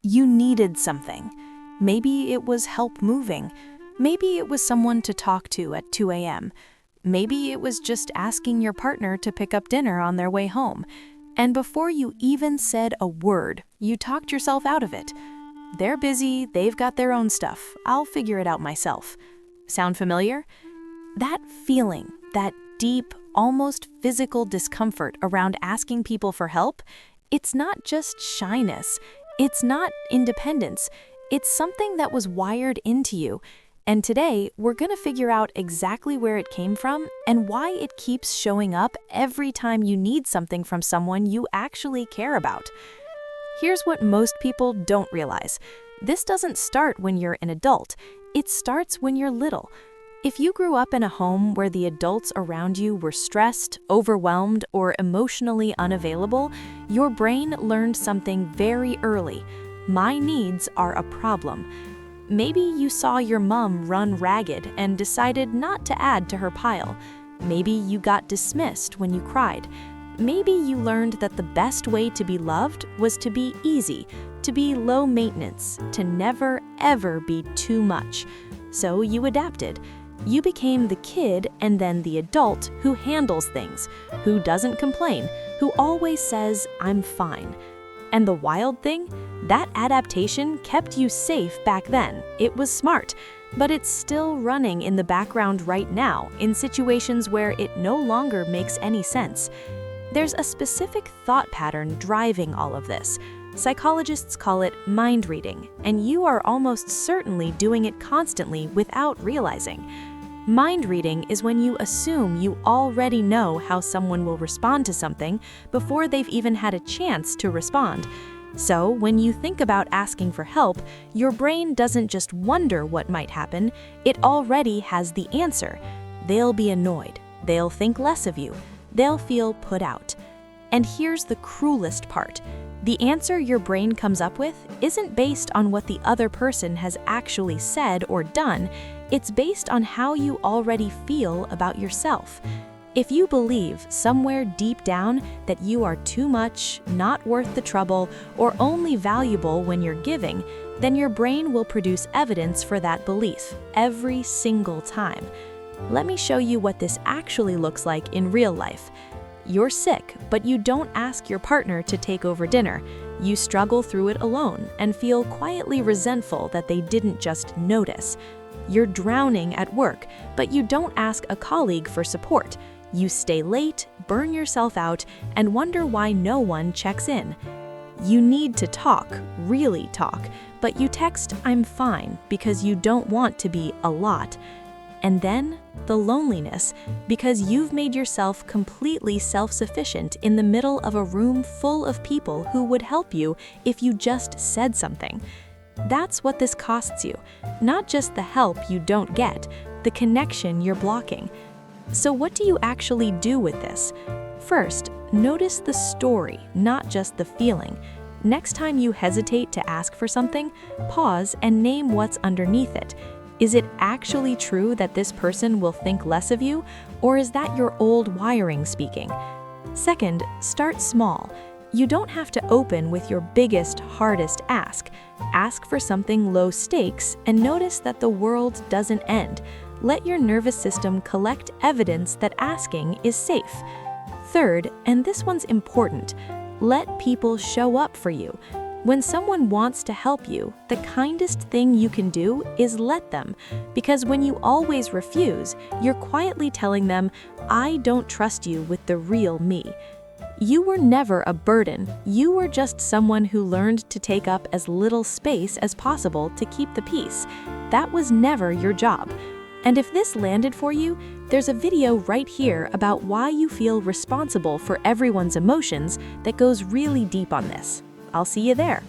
You needed something. Maybe it was help moving. Maybe it was someone to talk to at 2 a.m. Maybe it was just asking your partner to pick up dinner on their way home. And before you even said a word, you talked yourself out of it. They're busy, they've got their own stuff, I'll figure it out myself. Sound familiar? That feeling, that deep, almost physical discomfort around asking people for help, it's not just shyness, it's not independence, it's something that was wired into you. And today, we're going to figure out exactly where it came from and why it keeps showing up every time you need something from someone you actually care about. Here's what most people don't realize. This doesn't start when you're an adult. It starts when you're little. If you grew up in a home where the adults around you were stressed, overwhelmed, or emotionally unavailable, your brain learned something very early. My needs are a problem. Maybe you saw your mom run ragged and decided not to add to her pile. Maybe you got dismissed when you cried. Maybe you learned that the best way to be loved was to be easy, to be low maintenance, to never, ever be too much. So you adapted. You became the kid and then the adult who handles things, who doesn't complain, who always says, "I'm fine." And the wild thing? That adaptation kept you safe back then. It was smart, but it's still running in the background right now in situations where it no longer makes any sense. There's a specific thought pattern driving all of this. Psychologists call it mind reading, and you are almost certainly doing it constantly without realizing. Mind reading is when you assume you already know how someone will respond to something before they've even had a chance to respond. So, when you think about asking for help, your brain doesn't just wonder what might happen, it already has the answer. They'll be annoyed, they'll think less of you, they'll feel put out. And here's the cruelest part. The answer your brain comes up with isn't based on what the other person has actually said or done, it's based on how you already feel about yourself. If you believe somewhere deep down that you are too much, not worth the trouble, or only valuable when you're giving, then your brain will produce evidence for that belief every single time. Let me show you what this actually looks like in real life. You're sick, but you don't ask your partner to take over dinner. You struggle through it alone and feel quietly resentful that they didn't just notice. You're drowning at work, but you don't ask a colleague for support. You stay late, burn yourself out, and wonder why no one checks in. You need to talk, really talk, but you text "I'm fine" because you don't want to be a lot. And then, the loneliness, because you've made yourself completely self-sufficient in the middle of a room full of people who would help you if you just said something. That's what this costs you, not just the help you don't get, the connection you're blocking. So what do you actually do with this? First, notice the story, not just the feeling. Next time you hesitate to ask for something, pause and name what's underneath it. Is it actually true that this person will think less of you, or is that your old wiring speaking? Second, start small. You don't have to open with your biggest, hardest ask. Ask for something low stakes and notice that the world doesn't end. Let your nervous system collect evidence that asking is safe. Third, and this one's important, let people show up for you. When someone wants to help you, the kindest thing you can do is let them. Because when you always refuse, you're quietly telling them, "I don't trust you with the real me." You were never a burden. You were just someone who learned to take up as little space as possible to keep the peace. That was never your job. And if this landed for you, there's a video right here about why you feel responsible for everyone's emotions that goes really deep on this. I'll see you there.